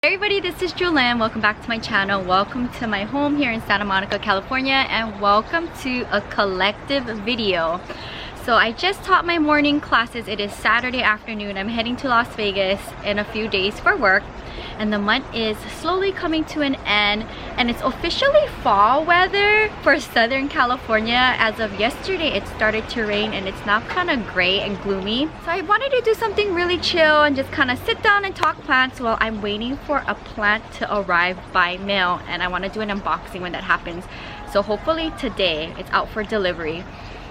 Hey everybody, this is Jewelyn. Welcome back to my channel. Welcome to my home here in Santa Monica, California, and welcome to a collective video. So I just taught my morning classes. It is Saturday afternoon. I'm heading to Las Vegas in a few days for work, and the month is slowly coming to an end, and it's officially fall weather for Southern California. As of yesterday, it started to rain and it's now kind of gray and gloomy. So I wanted to do something really chill and just kind of sit down and talk plants while I'm waiting for a plant to arrive by mail, and I want to do an unboxing when that happens. So hopefully today it's out for delivery.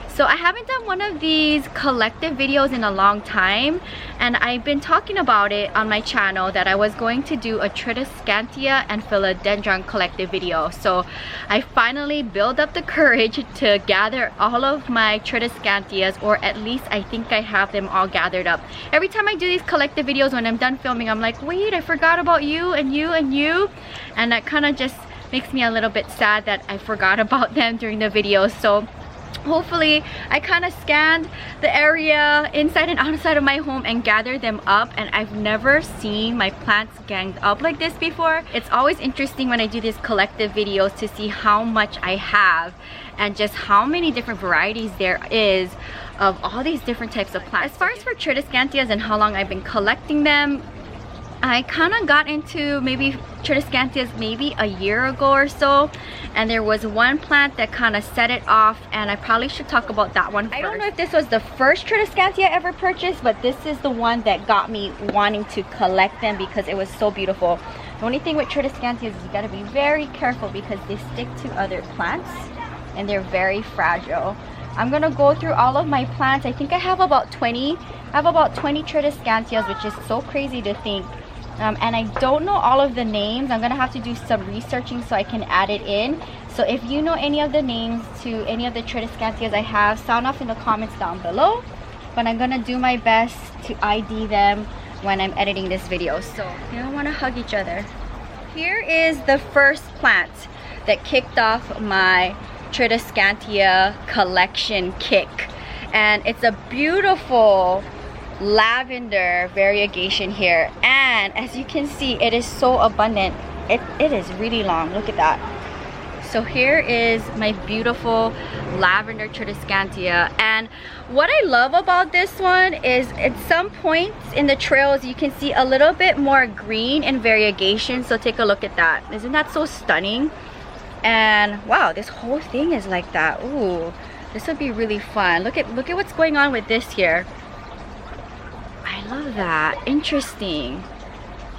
So I haven't done one of these collective videos in a long time, and I've been talking about it on my channel that I was going to do a Tradescantia and philodendron collective video. So I finally built up the courage to gather all of my Tradescantias, or at least I think I have them all gathered up. Every time I do these collective videos, when I'm done filming, I'm like, wait, I forgot about you and you and you, and that kind of just makes me a little bit sad that I forgot about them during the video. So hopefully I kind of scanned the area inside and outside of my home and gathered them up, and I've never seen my plants ganged up like this before. It's always interesting when I do these collective videos to see how much I have and just how many different varieties there is of all these different types of plants. As far as for Tradescantias and how long I've been collecting them, I kind of got into maybe Tradescantias maybe a year ago or so, and there was one plant that kind of set it off, and I probably should talk about that one first. I don't know if this was the first Tradescantia I ever purchased, but this is the one that got me wanting to collect them because it was so beautiful. The only thing with Tradescantias is you got to be very careful because they stick to other plants and they're very fragile. I'm gonna go through all of my plants. I think I have about 20. I have about 20 Tradescantias, which is so crazy to think. And I don't know all of the names. I'm gonna have to do some researching so I can add it in. So if you know any of the names to any of the Tradescantias I have, sound off in the comments down below. But I'm gonna do my best to ID them when I'm editing this video. So you don't wanna hug each other. Here is the first plant that kicked off my Tradescantia collection kick. And it's a beautiful lavender variegation here, and as you can see, it is so abundant. It is really long. Look at that. So here is my beautiful lavender Tradescantia, and what I love about this one is at some points in the trails you can see a little bit more green and variegation. So take a look at that. Isn't that so stunning? And wow, this whole thing is like that. Ooh, this would be really fun. Look at what's going on with this here. I love that. Interesting.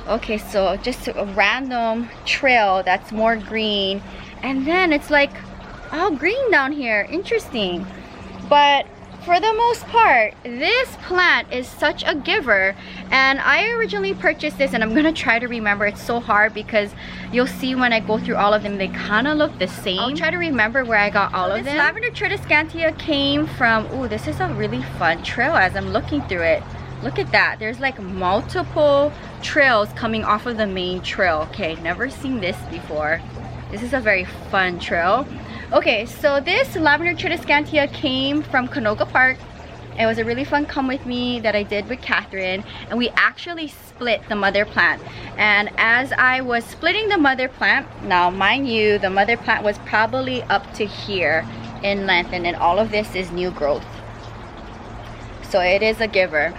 Okay, so just a random trail that's more green, and then it's like all green down here. Interesting. But for the most part, this plant is such a giver, and I originally purchased this, and I'm gonna try to remember. It's so hard because you'll see when I go through all of them, they kind of look the same. I'll try to remember where I got all of them. This lavender Tradescantia came from, ooh, this is a really fun trail as I'm looking through it. Look at that. There's like multiple trails coming off of the main trail. Okay, never seen this before. This is a very fun trail. Okay, so this lavender Tradescantia came from Canoga Park. It was a really fun come with me that I did with Catherine, and we actually split the mother plant. And as I was splitting the mother plant, now mind you, the mother plant was probably up to here in length, and then all of this is new growth. So it is a giver.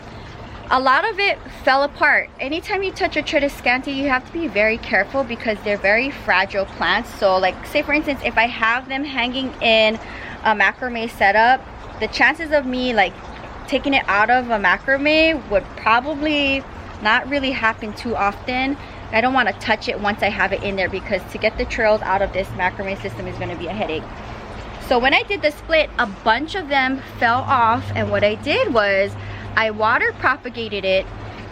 A lot of it fell apart. Anytime you touch a Tradescantia, you have to be very careful because they're very fragile plants. So like, say for instance, if I have them hanging in a macrame setup, the chances of me like taking it out of a macrame would probably not really happen too often. I don't want to touch it once I have it in there because to get the trails out of this macrame system is going to be a headache. So when I did the split, a bunch of them fell off, and what I did was I water propagated it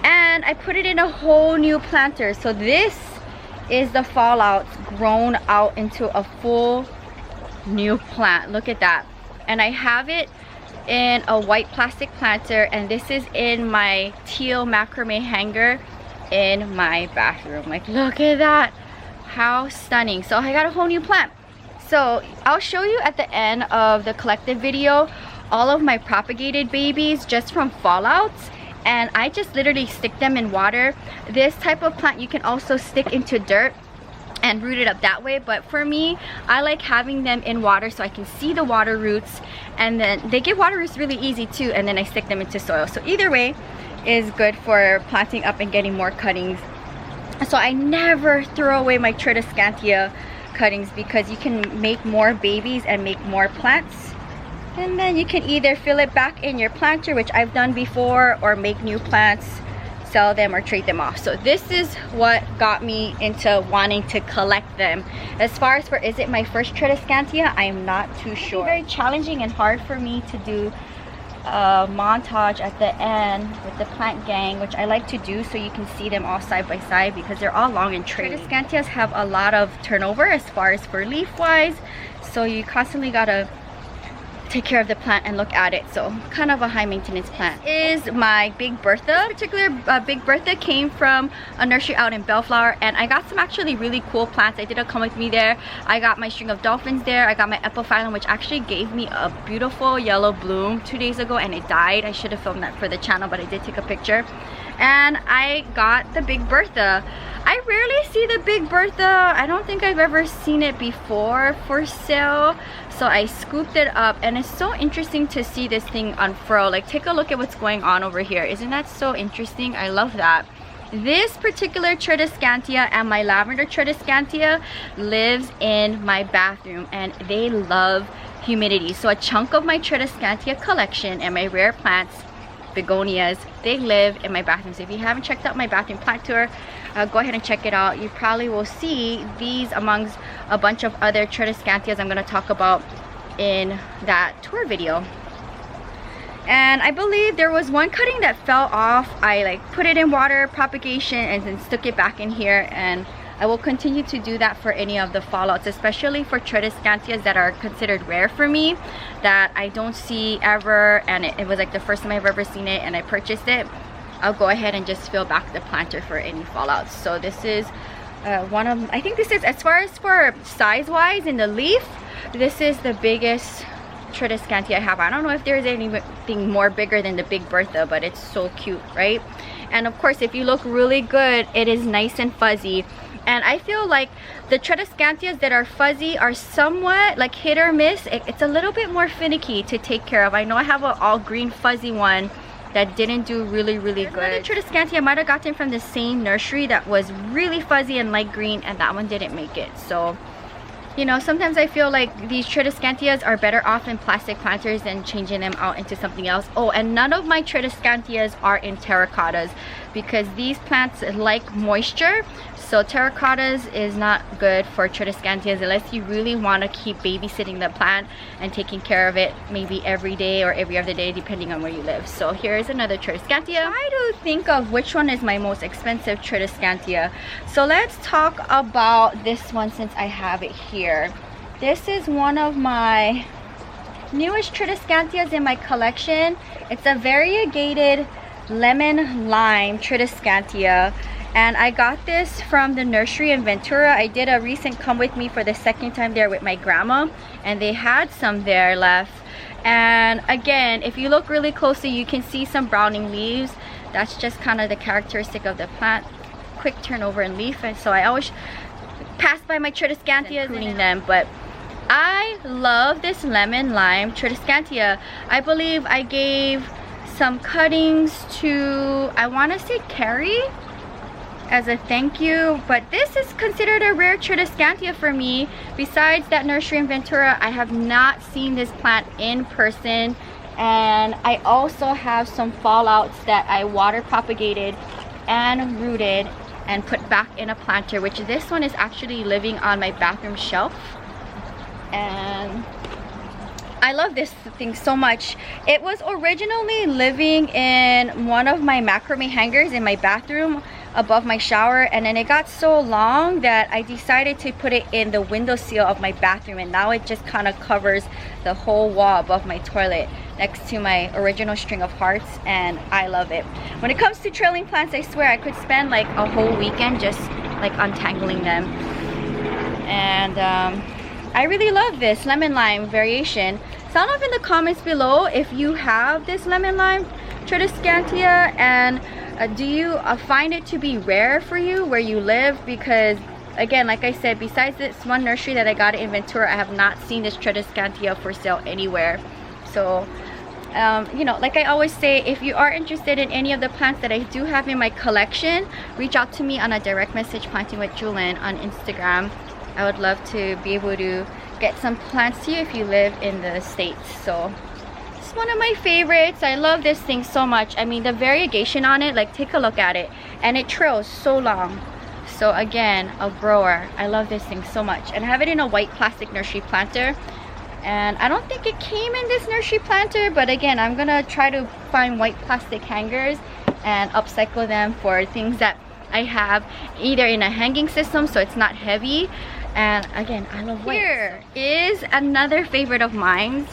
and I put it in a whole new planter. So this is the fallouts grown out into a full new plant. Look at that. And I have it in a white plastic planter, and this is in my teal macrame hanger in my bathroom. Like, look at that. How stunning. So I got a whole new plant. So I'll show you at the end of the collective video all of my propagated babies just from fallouts, and I just literally stick them in water. This type of plant you can also stick into dirt and root it up that way, but for me, I like having them in water so I can see the water roots, and then they get water roots really easy too, and then I stick them into soil. So either way is good for planting up and getting more cuttings. So I never throw away my Tradescantia cuttings because you can make more babies and make more plants, and then you can either fill it back in your planter, which I've done before, or make new plants, sell them, or trade them off. So this is what got me into wanting to collect them. As far as for is it my first Tradescantia, I am not too sure. It's very challenging and hard for me to do a montage at the end with the plant gang, which I like to do so you can see them all side by side because they're all long and trade. Tradescantias have a lot of turnover as far as for leaf wise, so you constantly gotta take care of the plant and look at it. So kind of a high maintenance plant. This is my Big Bertha. This particular Big Bertha came from a nursery out in Bellflower, and I got some actually really cool plants. I did a come with me there. I got my string of dolphins there. I got my epiphyllum, which actually gave me a beautiful yellow bloom 2 days ago, and it died. I should have filmed that for the channel, but I did take a picture. And I got the Big Bertha. I rarely see the Big Bertha. I don't think I've ever seen it before for sale. So I scooped it up, and it's so interesting to see this thing unfurl. Like, take a look at what's going on over here. Isn't that so interesting? I love that. This particular Tradescantia and my lavender Tradescantia lives in my bathroom, and they love humidity. So a chunk of my Tradescantia collection and my rare plants, begonias, they live in my bathroom. So if you haven't checked out my bathroom plant tour, go ahead and check it out. You probably will see these amongst a bunch of other Tradescantias I'm going to talk about in that tour video. And I believe there was one cutting that fell off. I like put it in water propagation and then stuck it back in here, and I will continue to do that for any of the fallouts, especially for Tradescantias that are considered rare for me, that I don't see ever, and it was like the first time I've ever seen it and I purchased it. I'll go ahead and just fill back the planter for any fallouts. So this is one of, I think this is, as far as for size wise in the leaf, this is the biggest Tradescantia I have. I don't know if there's anything more bigger than the Big Bertha, but it's so cute, right? And of course, if you look really good, it is nice and fuzzy. And I feel like the Tradescantias that are fuzzy are somewhat like hit or miss. It's a little bit more finicky to take care of. I know I have an all green fuzzy one that didn't do really good. Another Tradescantia I might have gotten from the same nursery that was really fuzzy and light green, and that one didn't make it. So, you know, sometimes I feel like these Tradescantias are better off in plastic planters than changing them out into something else. Oh, and none of my Tradescantias are in terracottas because these plants like moisture. So terracottas is not good for Tradescantias unless you really want to keep babysitting the plant and taking care of it maybe every day or every other day depending on where you live. So here's another Tradescantia. Try to think of which one is my most expensive Tradescantia. So let's talk about this one since I have it here. This is one of my newest Tradescantias in my collection. It's a variegated lemon lime Tradescantia. And I got this from the nursery in Ventura. I did a recent come with me for the second time there with my grandma, and they had some there left. And again, if you look really closely, you can see some browning leaves. That's just kind of the characteristic of the plant. Quick turnover in leaf, and so I always pass by my Tradescantias pruning them. But I love this lemon lime Tradescantia. I believe I gave some cuttings to, I want to say Carrie, as a thank you, but this is considered a rare Tradescantia for me. Besides that nursery in Ventura, I have not seen this plant in person, and I also have some fallouts that I water propagated and rooted and put back in a planter, which this one is actually living on my bathroom shelf. And I love this thing so much. It was originally living in one of my macrame hangers in my bathroom above my shower, and then it got so long that I decided to put it in the windowsill of my bathroom, and now it just kind of covers the whole wall above my toilet next to my original string of hearts, and I love it. When it comes to trailing plants, I swear I could spend like a whole weekend just like untangling them. And I really love this lemon lime variation. Sound off in the comments below if you have this lemon lime Tradescantia, and do you find it to be rare for you where you live? Because again, like I said, besides this one nursery that I got in Ventura, I have not seen this Tradescantia for sale anywhere. So you know, like I always say, if you are interested in any of the plants that I do have in my collection, reach out to me on a direct message, Planting with Jewelyn, on Instagram. I would love to be able to get some plants to you if you live in the States. So it's one of my favorites. I love this thing so much. I mean, the variegation on it, like take a look at it, and it trails so long. So again, a grower. I love this thing so much, and I have it in a white plastic nursery planter. And I don't think it came in this nursery planter, but again, I'm gonna try to find white plastic hangers and upcycle them for things that I have either in a hanging system so it's not heavy. And again, I love white. Here is another favorite of mine.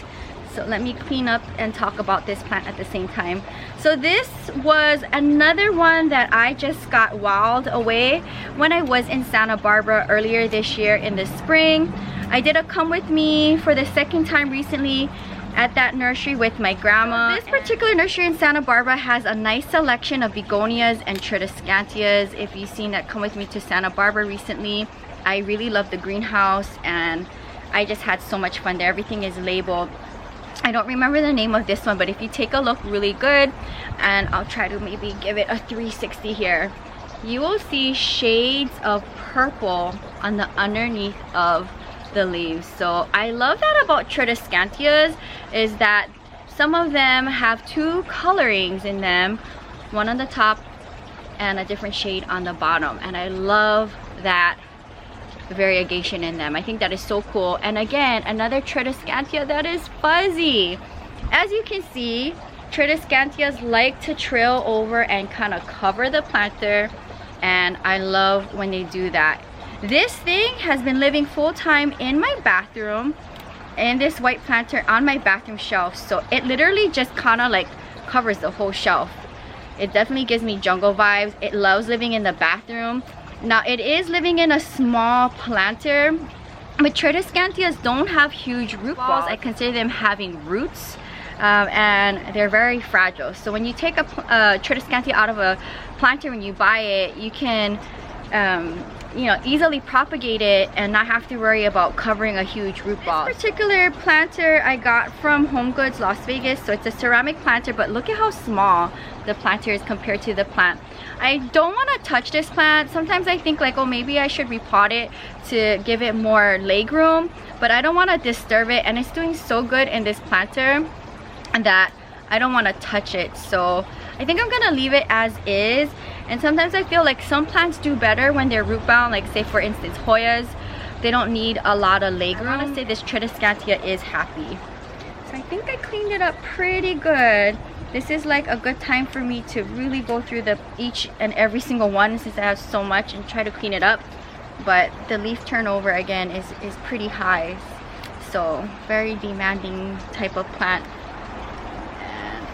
So let me clean up and talk about this plant at the same time. So this was another one that I just got wowed away when I was in Santa Barbara earlier this year in the spring. I did a come with me for the second time recently at that nursery with my grandma. This particular nursery in Santa Barbara has a nice selection of begonias and Tradescantias. If you've seen that come with me to Santa Barbara recently, I really love the greenhouse and I just had so much fun there. Everything is labeled. I don't remember the name of this one, but if you take a look really good, and I'll try to maybe give it a 360 here, you will see shades of purple on the underneath of the leaves. So I love that about Tradescantias, is that some of them have two colorings in them, one on the top and a different shade on the bottom, and I love that variegation in them. I think that is so cool. And again, another Tradescantia that is fuzzy. As you can see, Tradescantias like to trail over and kind of cover the planter, and I love when they do that. This thing has been living full-time in my bathroom, in this white planter on my bathroom shelf. So it literally just kind of like covers the whole shelf. It definitely gives me jungle vibes. It loves living in the bathroom. Now it is living in a small planter, but Tradescantias don't have huge root balls. I consider them having roots, and they're very fragile. So when you take a Tradescantia out of a planter, when you buy it, you can you know, easily propagate it and not have to worry about covering a huge root ball. This particular planter I got from Home Goods Las Vegas. So it's a ceramic planter, but look at how small the planter is compared to the plant. I don't want to touch this plant. Sometimes I think like, oh, maybe I should repot it to give it more leg room, but I don't want to disturb it, and it's doing so good in this planter that I don't want to touch it. So I think I'm gonna leave it as is. And sometimes I feel like some plants do better when they're root bound, like say for instance Hoyas. They don't need a lot of leg room. I want to say this Tradescantia is happy. So I think I cleaned it up pretty good. This is like a good time for me to really go through the each and every single one, since I have so much, and try to clean it up. But the leaf turnover again is pretty high, so very demanding type of plant.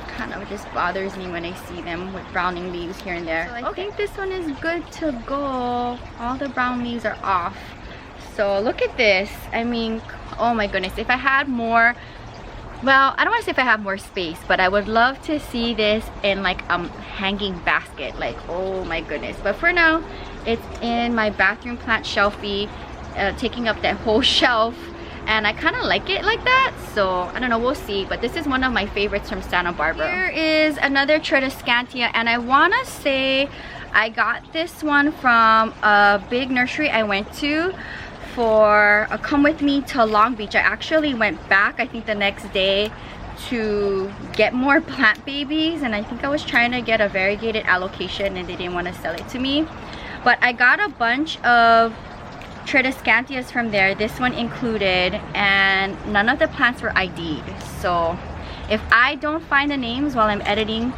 Kind of just bothers me when I see them with browning leaves here and there. So I think this one is good to go. All the brown leaves are off. So look at this. I mean, oh my goodness, if I had more, well, I don't want to say if I have more space, but I would love to see this in like a hanging basket. Like, oh my goodness. But for now, it's in my bathroom plant shelfie, taking up that whole shelf. And I kind of like it like that, so I don't know, we'll see. But this is one of my favorites from Santa Barbara. Here is another Tradescantia, and I want to say I got this one from a big nursery I went to for a come with me to Long Beach. I actually went back, I think the next day, to get more plant babies, and I think I was trying to get a variegated allocation and they didn't want to sell it to me. But I got a bunch of Tradescantias from there, this one included, and none of the plants were ID'd. So if I don't find the names while I'm editing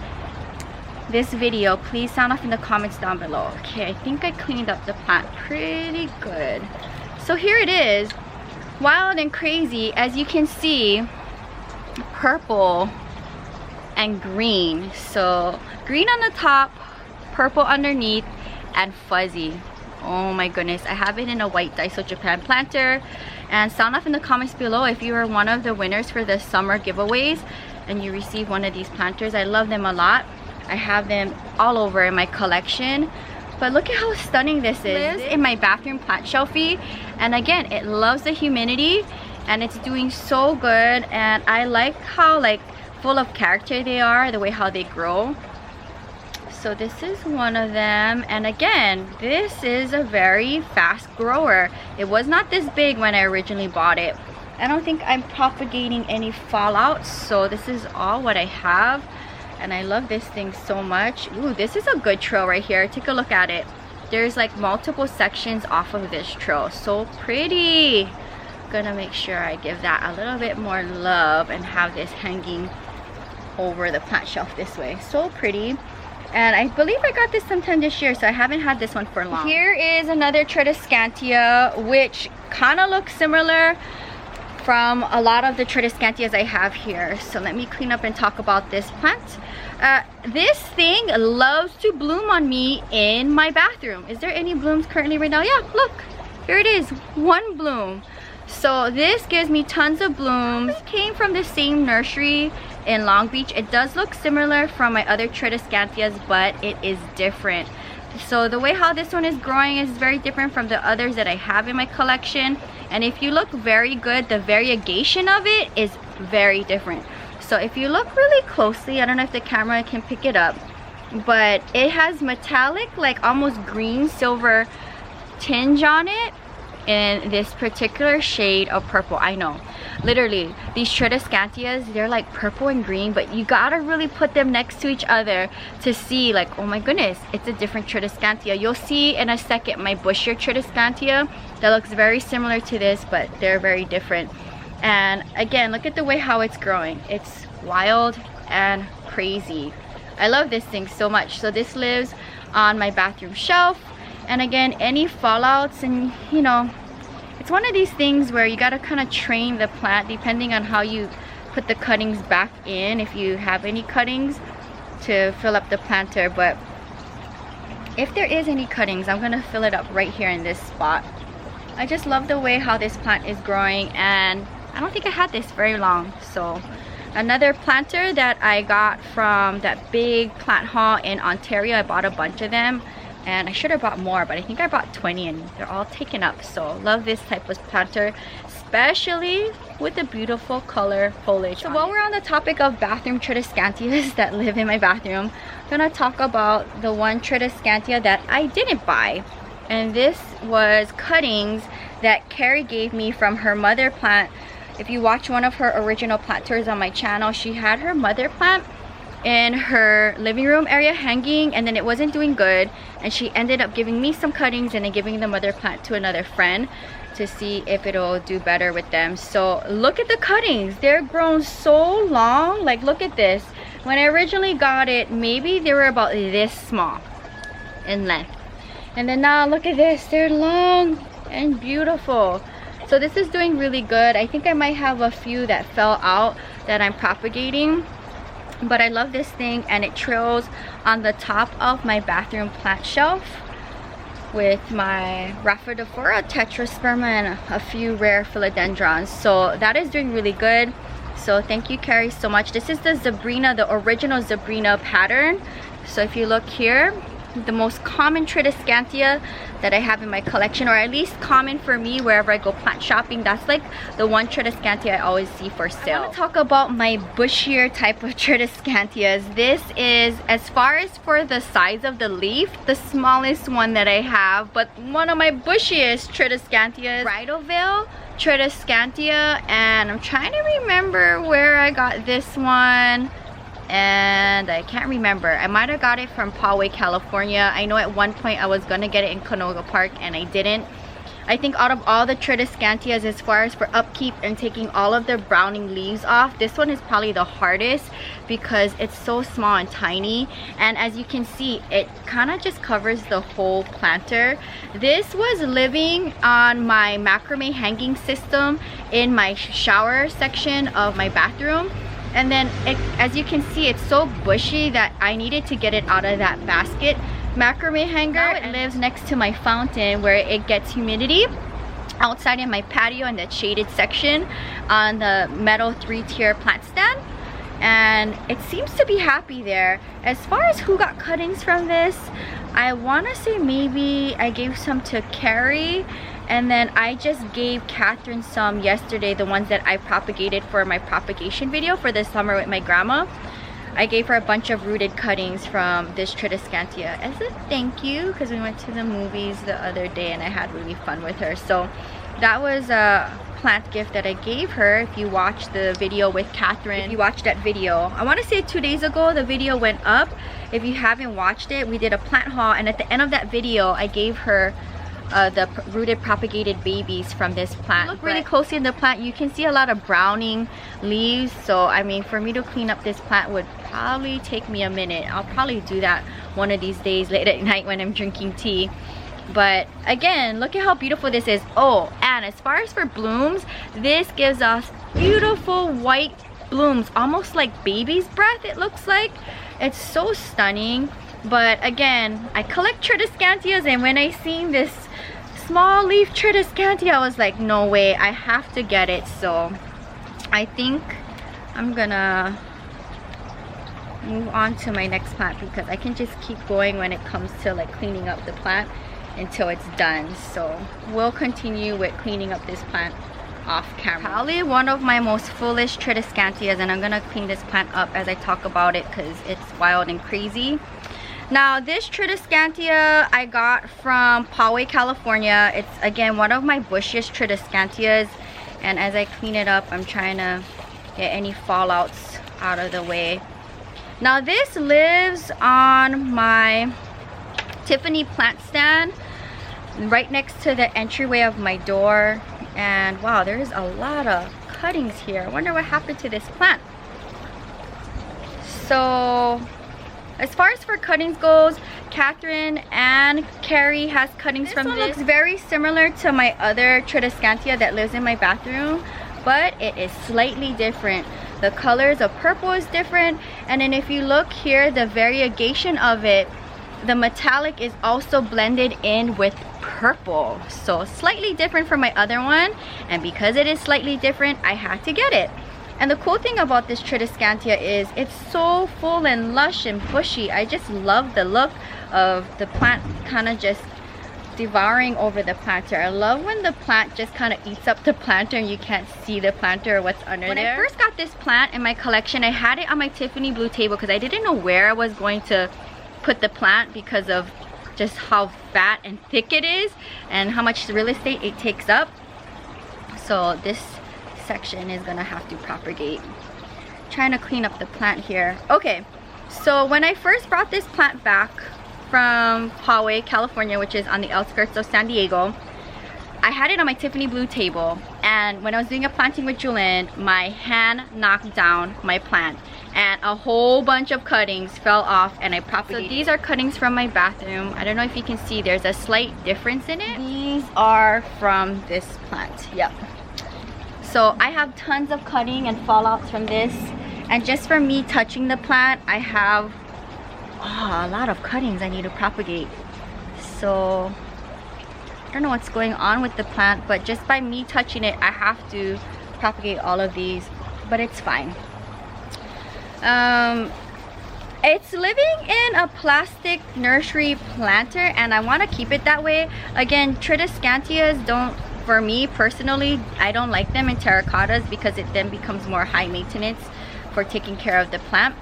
this video, please sound off in the comments down below. Okay, I think I cleaned up the plant pretty good. So here it is, wild and crazy. As you can see, purple and green. So green on the top, purple underneath, and fuzzy. Oh my goodness, I have it in a white Daiso Japan planter. And sound off in the comments below if you were one of the winners for the summer giveaways. and you receive one of these planters. I love them a lot. I have them all over in my collection. But look at how stunning this is. In my bathroom plant shelfie, and again, it loves the humidity and it's doing so good. And I like how like full of character they are, the way how they grow. So this is one of them, and again, this is a very fast grower. It was not this big when I originally bought it. I don't think I'm propagating any fallout, so this is all what I have. And I love this thing so much. Ooh, this is a good trail right here. Take a look at it. There's like multiple sections off of this trail. So pretty. Gonna make sure I give that a little bit more love and have this hanging over the plant shelf this way. So pretty. And I believe I got this sometime this year, so I haven't had this one for long. Here is another Tradescantia, which kind of looks similar from a lot of the Tradescantias I have here. So let me clean up and talk about this plant. This thing loves to bloom on me in my bathroom. Is there any blooms currently right now? Yeah, look, here it is, one bloom. So this gives me tons of blooms. It came from the same nursery in Long Beach. It does look similar from my other Tradescantias, but it is different. So the way how this one is growing is very different from the others that I have in my collection. And if you look very good, the variegation of it is very different. So if you look really closely, I don't know if the camera can pick it up, but it has metallic, like almost green silver tinge on it in this particular shade of purple. I know, literally these Tradescantias, they're like purple and green, but you gotta really put them next to each other to see like, oh my goodness, it's a different Tradescantia. You'll see in a second my bushier Tradescantia that looks very similar to this, but they're very different. And again, look at the way how it's growing. It's wild and crazy. I love this thing so much. So this lives on my bathroom shelf. And again, any fallouts, and you know, it's one of these things where you gotta kind of train the plant depending on how you put the cuttings back in, if you have any cuttings, to fill up the planter. But if there is any cuttings, I'm gonna fill it up right here in this spot. I just love the way how this plant is growing, and I don't think I had this very long. So another planter that I got from that big plant haul in Ontario, I bought a bunch of them. And I should have bought more, but I think I bought 20 and they're all taken up. So love this type of planter, especially with the beautiful color foliage. So while we're on the topic of bathroom Tradescantias that live in my bathroom, I'm gonna talk about the one Tradescantia that I didn't buy. And this was cuttings that Carrie gave me from her mother plant. If you watch one of her original plant tours on my channel, she had her mother plant in her living room area hanging, and then it wasn't doing good, and she ended up giving me some cuttings and then giving the mother plant to another friend to see if it'll do better with them. So look at the cuttings, they're grown so long. Like, look at this. When I originally got it, maybe they were about this small in length, and then now look at this, they're long and beautiful. So this is doing really good. I think I might have a few that fell out that I'm propagating, but I love this thing, and it trails on the top of my bathroom plant shelf with my Rhaphidophora, Tetrasperma, and a few rare philodendrons. So that is doing really good. So thank you, Carrie, so much. This is the Zabrina, the original Zabrina pattern. So if you look here, the most common Tradescantia that I have in my collection, or at least common for me wherever I go plant shopping, that's like the one Tradescantia I always see for sale. I want to talk about my bushier type of Tradescantias. This is, as far as for the size of the leaf, the smallest one that I have, but one of my bushiest Tradescantias, Arville Tradescantia, and I'm trying to remember where I got this one, and I can't remember. I might have got it from Poway, California. I know at one point I was gonna get it in Canoga Park and I didn't. I think out of all the Tradescantias, as far as for upkeep and taking all of the browning leaves off, this one is probably the hardest because it's so small and tiny. And as you can see, it kind of just covers the whole planter. This was living on my macrame hanging system in my shower section of my bathroom. And then as you can see, it's so bushy that I needed to get it out of that basket macrame hanger. Now it lives next to my fountain where it gets humidity outside in my patio in that shaded section on the metal 3-tier plant stand. and it seems to be happy there. As far as who got cuttings from this, I want to say maybe I gave some to Carrie, and then I just gave Catherine some yesterday, the ones that I propagated for my propagation video for the summer with my grandma. I gave her a bunch of rooted cuttings from this Tradescantia as a thank you, because we went to the movies the other day and I had really fun with her. So that was a plant gift that I gave her. If you watched the video with Catherine, if you watched that video, I want to say 2 days ago the video went up. If you haven't watched it, we did a plant haul, and at the end of that video I gave her the rooted propagated babies from this plant. Look really closely in the plant, you can see a lot of browning leaves. So I mean, for me to clean up this plant would probably take me a minute. I'll probably do that one of these days late at night when I'm drinking tea. But again, look at how beautiful this is. Oh, and as far as for blooms, this gives us beautiful white blooms, almost like baby's breath it looks like. It's so stunning. But again, I collect Tradescantias, and when I seen this small leaf Tradescantia, I was like, no way, I have to get it. So I think I'm gonna move on to my next plant, because I can just keep going when it comes to like cleaning up the plant until it's done. So we'll continue with cleaning up this plant off camera. Probably one of my most foolish Tradescantias, and I'm gonna clean this plant up as I talk about it because it's wild and crazy. Now this Tradescantia I got from Poway, California. It's again one of my bushiest Tradescantias, and as I clean it up, I'm trying to get any fallouts out of the way. Now this lives on my Tiffany plant stand right next to the entryway of my door, and wow, there's a lot of cuttings here. I wonder what happened to this plant. So as far as for cuttings goes, Catherine and Carrie has cuttings from this. This one looks very similar to my other Tradescantia that lives in my bathroom, but it is slightly different. The colors of purple is different, and then if you look here, the variegation of it, the metallic is also blended in with purple. So slightly different from my other one, and because it is slightly different, I had to get it. And the cool thing about this Tradescantia is it's so full and lush and bushy. I just love the look of the plant kind of just devouring over the planter. I love when the plant just kind of eats up the planter and you can't see the planter or what's under there. When I first got this plant in my collection, I had it on my Tiffany blue table because I didn't know where I was going to put the plant because of just how fat and thick it is and how much real estate it takes up. So this section is gonna have to propagate. Trying to clean up the plant here. Okay, so when I first brought this plant back from Poway, California, which is on the outskirts of San Diego, I had it on my Tiffany blue table, and when I was doing a planting with Jewelyn, my hand knocked down my plant and a whole bunch of cuttings fell off and I propagated. So these are cuttings from my bathroom. I don't know if you can see, there's a slight difference in it. These are from this plant. Yep. So I have tons of cutting and fallouts from this, and just from me touching the plant, I have a lot of cuttings I need to propagate. So I don't know what's going on with the plant, but just by me touching it, I have to propagate all of these, but it's fine. It's living in a plastic nursery planter, and I want to keep it that way. Again, Tradescantias don't, for me personally, I don't like them in terracottas because it then becomes more high maintenance for taking care of the plant.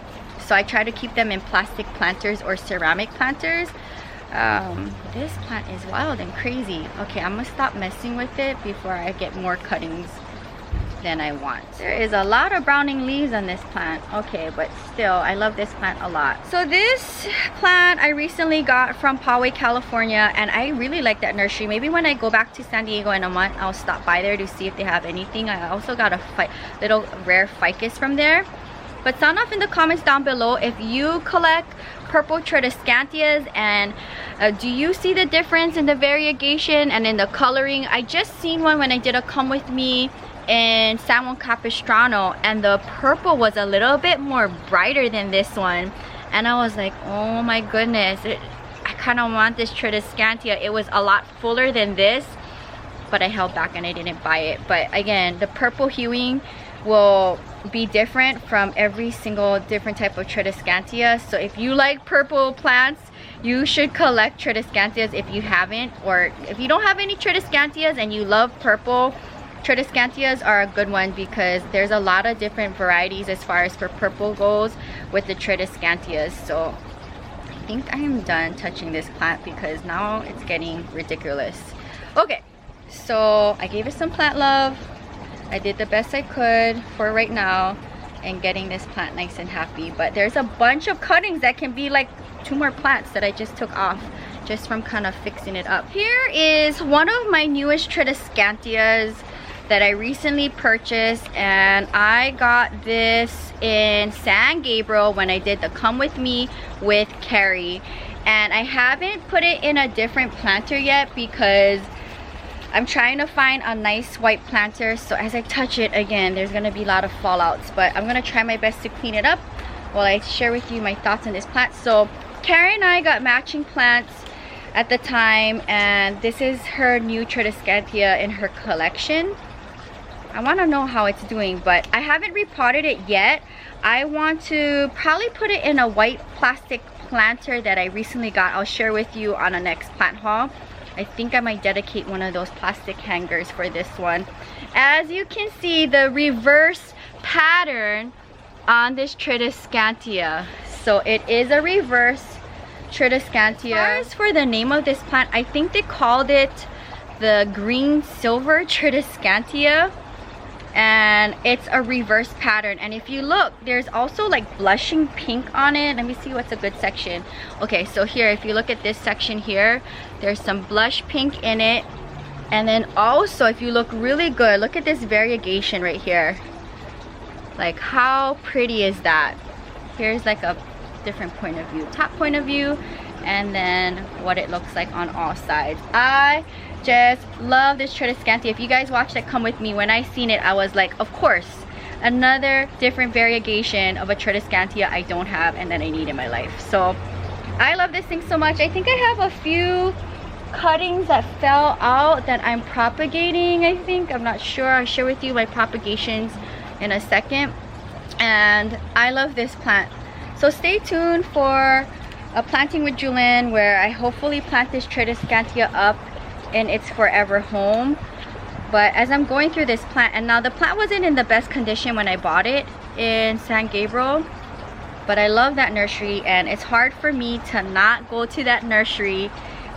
So I try to keep them in plastic planters or ceramic planters. This plant is wild and crazy. Okay, I'm gonna stop messing with it before I get more cuttings than I want. There is a lot of browning leaves on this plant. Okay, but still, I love this plant a lot. So this plant I recently got from Poway, California, and I really like that nursery. Maybe when I go back to San Diego in a month, I'll stop by there to see if they have anything. I also got a little rare ficus from there. But sound off in the comments down below if you collect purple Tradescantias, and do you see the difference in the variegation and in the coloring? I just seen one when I did a come with me in San Juan Capistrano, and the purple was a little bit more brighter than this one, and I was like, oh my goodness, I kind of want this Tradescantia. It was a lot fuller than this, but I held back and I didn't buy it. But again, the purple hueing will be different from every single different type of Tradescantia. So if you like purple plants, you should collect Tradescantias if you haven't, or if you don't have any Tradescantias and you love purple, Tradescantias are a good one because there's a lot of different varieties as far as for purple goes with the Tradescantias. So I think I am done touching this plant because now it's getting ridiculous. Okay, so I gave it some plant love. I did the best I could for right now and getting this plant nice and happy. But there's a bunch of cuttings that can be like 2 more plants that I just took off just from kind of fixing it up. Here is one of my newest Tradescantias that I recently purchased, and I got this in San Gabriel when I did the Come With Me with Carrie. And I haven't put it in a different planter yet because I'm trying to find a nice white planter, so as I touch it again, there's gonna be a lot of fallouts, but I'm gonna try my best to clean it up while I share with you my thoughts on this plant. So Carrie and I got matching plants at the time, and this is her new Tradescantia in her collection. I want to know how it's doing, but I haven't repotted it yet. I want to probably put it in a white plastic planter that I recently got. I'll share with you on a next plant haul. I think I might dedicate one of those plastic hangers for this one. As you can see, the reverse pattern on this Tradescantia. So it is a reverse Tradescantia. As for the name of this plant, I think they called it the green silver Tradescantia, and it's a reverse pattern. And if you look, there's also like blushing pink on it. Let me see what's a good section. Okay, so here, if you look at this section here, there's some blush pink in it. And then also, if you look really good, look at this variegation right here. Like, how pretty is that? Here's like a different point of view, top point of view, and then what it looks like on all sides. I just love this Tradescantia. If you guys watched that Come With Me, when I seen it, I was like, of course, another different variegation of a Tradescantia I don't have and that I need in my life. So I love this thing so much. I think I have a few cuttings that fell out that I'm propagating, I think. I'm not sure. I'll share with you my propagations in a second. And I love this plant. So stay tuned for a planting with Jewelyn, where I hopefully plant this Tradescantia up in its forever home. But as I'm going through this plant, and now the plant wasn't in the best condition when I bought it in San Gabriel, but I love that nursery, and it's hard for me to not go to that nursery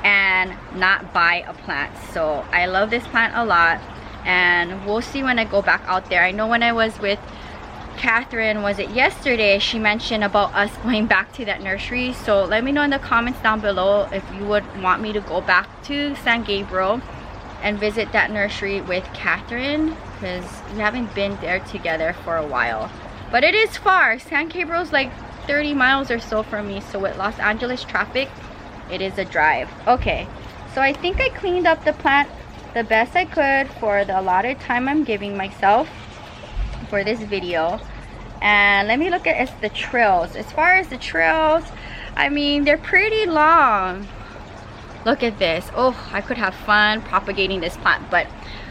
and not buy a plant. So I love this plant a lot, and we'll see when I go back out there. I know when I was with Catherine, was it yesterday, she mentioned about us going back to that nursery. So let me know in the comments down below if you would want me to go back to San Gabriel and visit that nursery with Catherine, because we haven't been there together for a while. But it is far. San Gabriel's like 30 miles or so from me, so with Los Angeles traffic, it is a drive. Okay, so I think I cleaned up the plant the best I could for the allotted time I'm giving myself for this video. And let me look at the trails. As far as the trails, I mean, they're pretty long. Look at this. Oh, I could have fun propagating this plant, but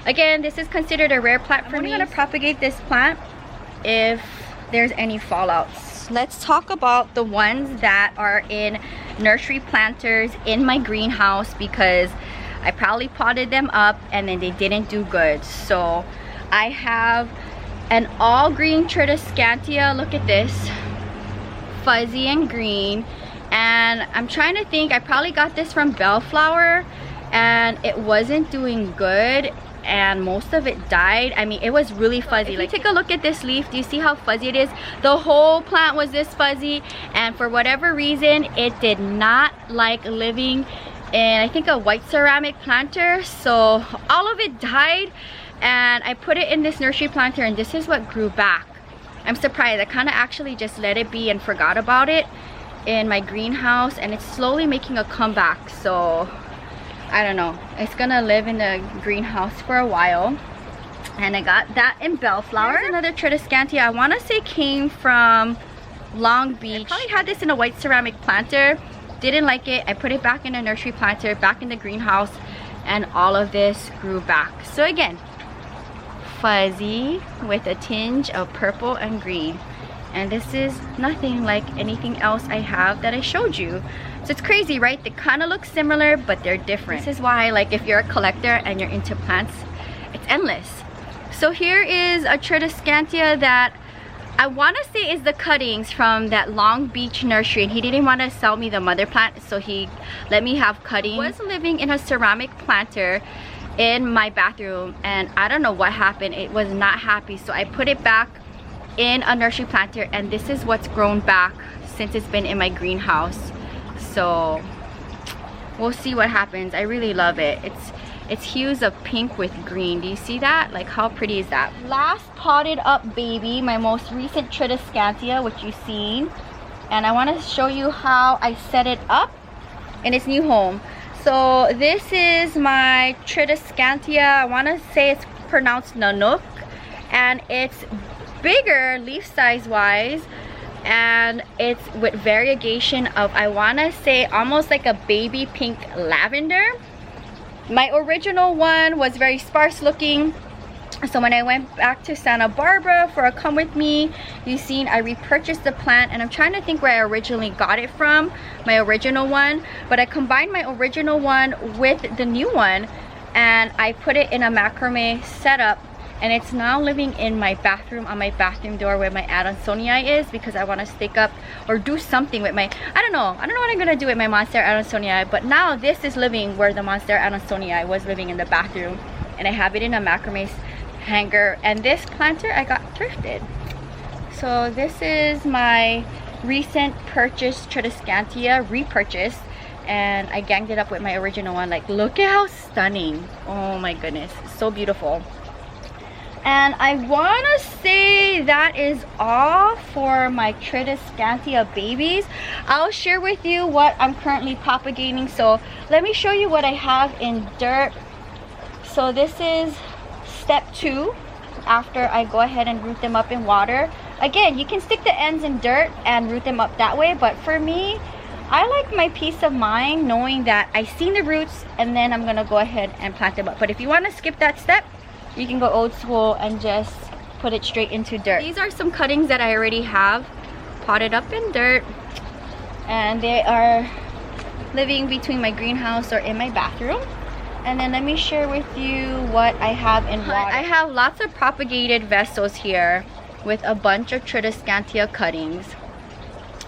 again, this is considered a rare plant for me. I'm gonna propagate this plant if there's any fallouts. Let's talk about the ones that are in nursery planters in my greenhouse, because I probably potted them up and then they didn't do good. So I have an all green Tradescantia. Look at this, fuzzy and green. And I'm trying to think, I probably got this from Bellflower and it wasn't doing good, and most of it died. I mean, it was really fuzzy. Like, take a look at this leaf. Do you see how fuzzy it is? The whole plant was this fuzzy, and for whatever reason, it did not like living in, I think, a white ceramic planter. So all of it died, and I put it in this nursery planter, and this is what grew back. I'm surprised. I kind of actually just let it be and forgot about it in my greenhouse, and it's slowly making a comeback. So I don't know, it's gonna live in the greenhouse for a while. And I got that in Bellflower. There's another Tradescantia, I want to say came from Long Beach. I probably had this in a white ceramic planter, didn't like it. I put it back in a nursery planter, back in the greenhouse, and all of this grew back. So again, fuzzy with a tinge of purple and green. And this is nothing like anything else I have that I showed you. So it's crazy, right? They kind of look similar, but they're different. This is why, like, if you're a collector and you're into plants, it's endless. So here is a Tradescantia that I want to say is the cuttings from that Long Beach nursery, and he didn't want to sell me the mother plant, so he let me have cuttings. I was living in a ceramic planter in my bathroom, and I don't know what happened. It was not happy, so I put it back in a nursery planter, and this is what's grown back since it's been in my greenhouse. So we'll see what happens. I really love it. It's hues of pink with green. Do you see that? Like, how pretty is that? Last potted up baby, my most recent Tradescantia, which you've seen, and I want to show you how I set it up in its new home. So this is my Tradescantia. I want to say it's pronounced Nanook, and it's bigger leaf size wise, and it's with variegation of, I want to say, almost like a baby pink lavender. My original one was very sparse looking, so when I went back to Santa Barbara for a come with me, you've seen I repurchased the plant, and I'm trying to think where I originally got it from, my original one, but I combined my original one with the new one, and I put it in a macrame setup, and it's now living in my bathroom, on my bathroom door where my Adansonii is, because I want to stick up or do something with my, I don't know what I'm gonna do with my Monstera Adansonii, but now this is living where the Monstera Adansonii was living, in the bathroom, and I have it in a macrame hanger. And this planter I got thrifted. So this is my recent purchase Tradescantia, repurchase, and I ganged it up with my original one. Like, look at how stunning. Oh my goodness, so beautiful. And I want to say that is all for my Tradescantia babies. I'll share with you what I'm currently propagating. So let me show you what I have in dirt. So this is step 2 after I go ahead and root them up in water. Again, you can stick the ends in dirt and root them up that way, but for me, I like my peace of mind knowing that I've seen the roots, and then I'm gonna go ahead and plant them up. But if you want to skip that step, you can go old school and just put it straight into dirt. These are some cuttings that I already have potted up in dirt, and they are living between my greenhouse or in my bathroom. And then let me share with you what I have in water. I have lots of propagated vessels here with a bunch of Tradescantia cuttings.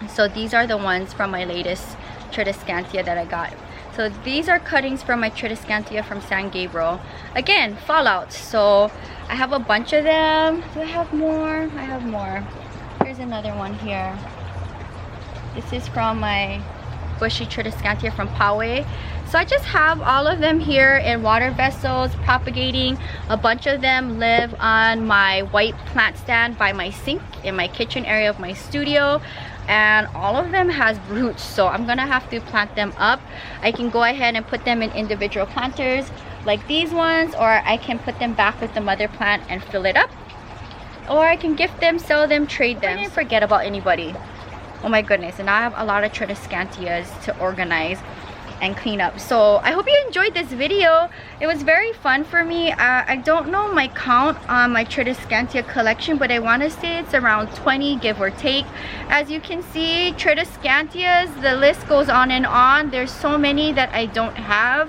So these are the ones from my latest Tradescantia that I got. So these are cuttings from my Tradescantia from San Gabriel. Again, fallouts. So I have a bunch of them. Do I have more? I have more. Here's another one here. This is from my bushy Tradescantia from Poway. So I just have all of them here in water vessels propagating. A bunch of them live on my white plant stand by my sink in my kitchen area of my studio, and all of them has roots, so I'm gonna have to plant them up. I can go ahead and put them in individual planters like these ones, or I can put them back with the mother plant and fill it up, or I can gift them, sell them, trade them. I didn't forget about anybody. Oh my goodness, and I have a lot of Tradescantias to organize and clean up. So I hope you enjoyed this video. It was very fun for me. I don't know my count on my Tradescantia collection, but I want to say it's around 20, give or take. As you can see, Tradescantias, the list goes on and on. There's so many that I don't have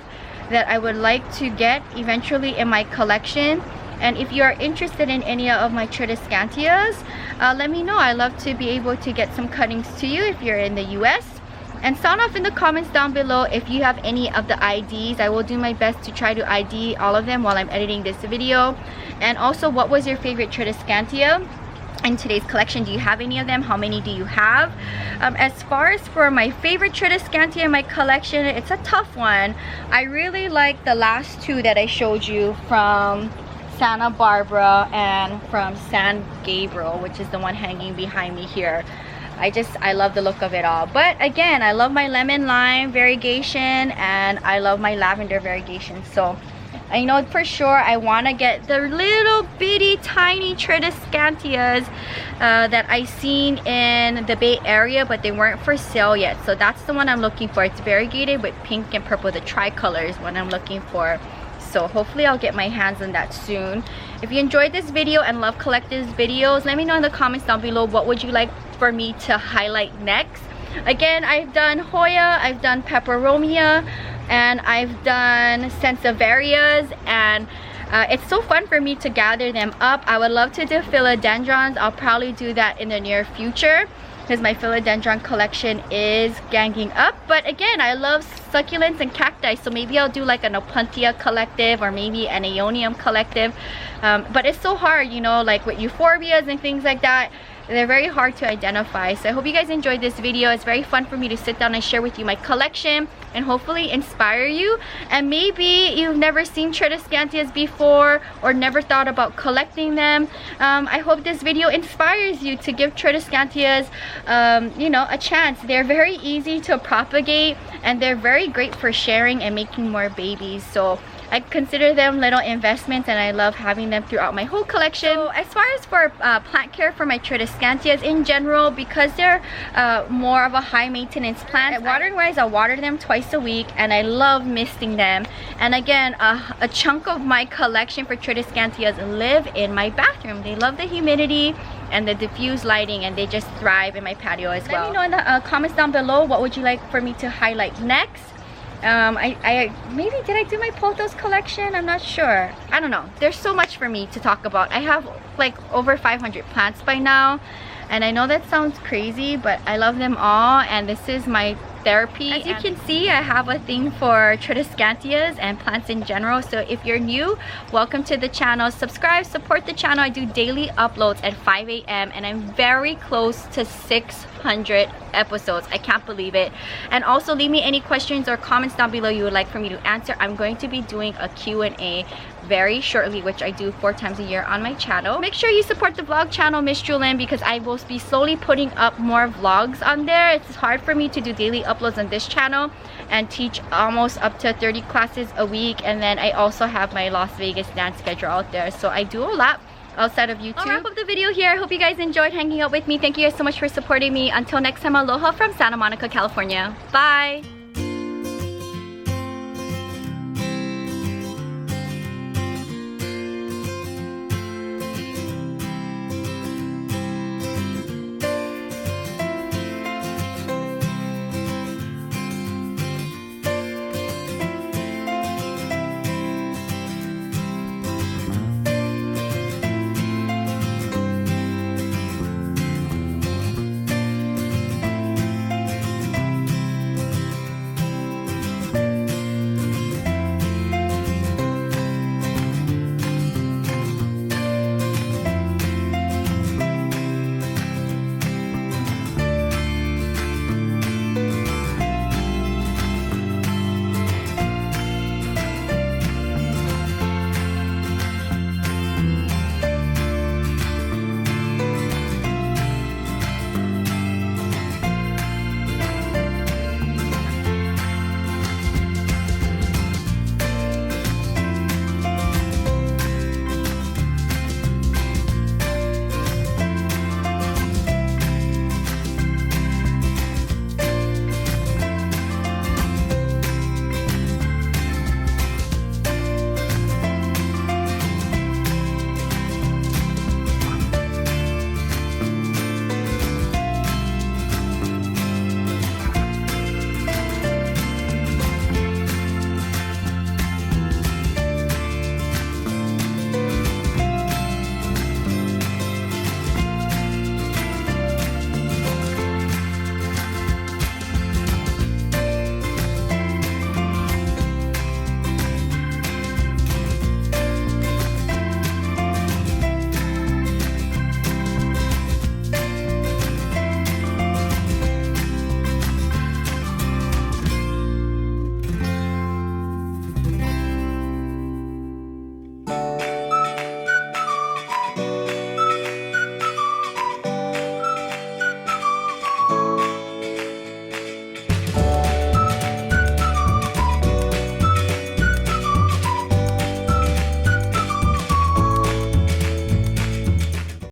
that I would like to get eventually in my collection. And if you are interested in any of my Tradescantias, let me know. I love to be able to get some cuttings to you if you're in the US. And sound off in the comments down below if you have any of the IDs. I will do my best to try to ID all of them while I'm editing this video. And also, what was your favorite Tradescantia in today's collection? Do you have any of them? How many do you have? As far as for my favorite Tradescantia in my collection, it's a tough one. I really like the last two that I showed you from Santa Barbara and from San Gabriel, which is the one hanging behind me here. I love the look of it all. But again, I love my lemon lime variegation, and I love my lavender variegation. So I know for sure I want to get the little bitty tiny Tradescantias that I seen in the Bay Area, but they weren't for sale yet. So that's the one I'm looking for. It's variegated with pink and purple. The tricolor is what I'm looking for. So hopefully I'll get my hands on that soon. If you enjoyed this video and love collectives videos, let me know in the comments down below what would you like for me to highlight next. Again, I've done Hoya, I've done Peperomia, and I've done Sansevieras, and it's so fun for me to gather them up. I would love to do philodendrons. I'll probably do that in the near future because my philodendron collection is ganging up. But again, I love succulents and cacti, so maybe I'll do like an Opuntia collective or maybe an Aeonium collective. But it's so hard, you know, like with euphorbias and things like that. They're very hard to identify. So I hope you guys enjoyed this video. It's very fun for me to sit down and share with you my collection and hopefully inspire you. And maybe you've never seen Tradescantias before or never thought about collecting them. I hope this video inspires you to give Tradescantias you know, a chance. They're very easy to propagate and they're very great for sharing and making more babies. So I consider them little investments and I love having them throughout my whole collection. So as far as for plant care for my Tradescantias in general, because they're more of a high maintenance plant, watering wise I water them twice a week and I love misting them. And again, a chunk of my collection for Tradescantias live in my bathroom. They love the humidity and the diffused lighting and they just thrive in my patio as well. Let me know in the comments down below what would you like for me to highlight next. Maybe did I do my pothos collection? I'm not sure. I don't know. There's so much for me to talk about. I have like over 500 plants by now and I know that sounds crazy, but I love them all and this is my therapy. As you can see, I have a thing for Tradescantias and plants in general. So if you're new, welcome to the channel. Subscribe, support the channel. I do daily uploads at 5 a.m. and I'm very close to 600 episodes. I can't believe it. And also leave me any questions or comments down below you would like for me to answer. I'm going to be doing a Q&A very shortly, which I do 4 times a year on my channel. Make sure you support the vlog channel, Miss Jewelyn, because I will be slowly putting up more vlogs on there. It's hard for me to do daily uploads on this channel and teach almost up to 30 classes a week, and then I also have my Las Vegas dance schedule out there, so I do a lot outside of YouTube. I'll wrap up the video here. I hope you guys enjoyed hanging out with me. Thank you guys so much for supporting me. Until next time, aloha from Santa Monica, California. Bye!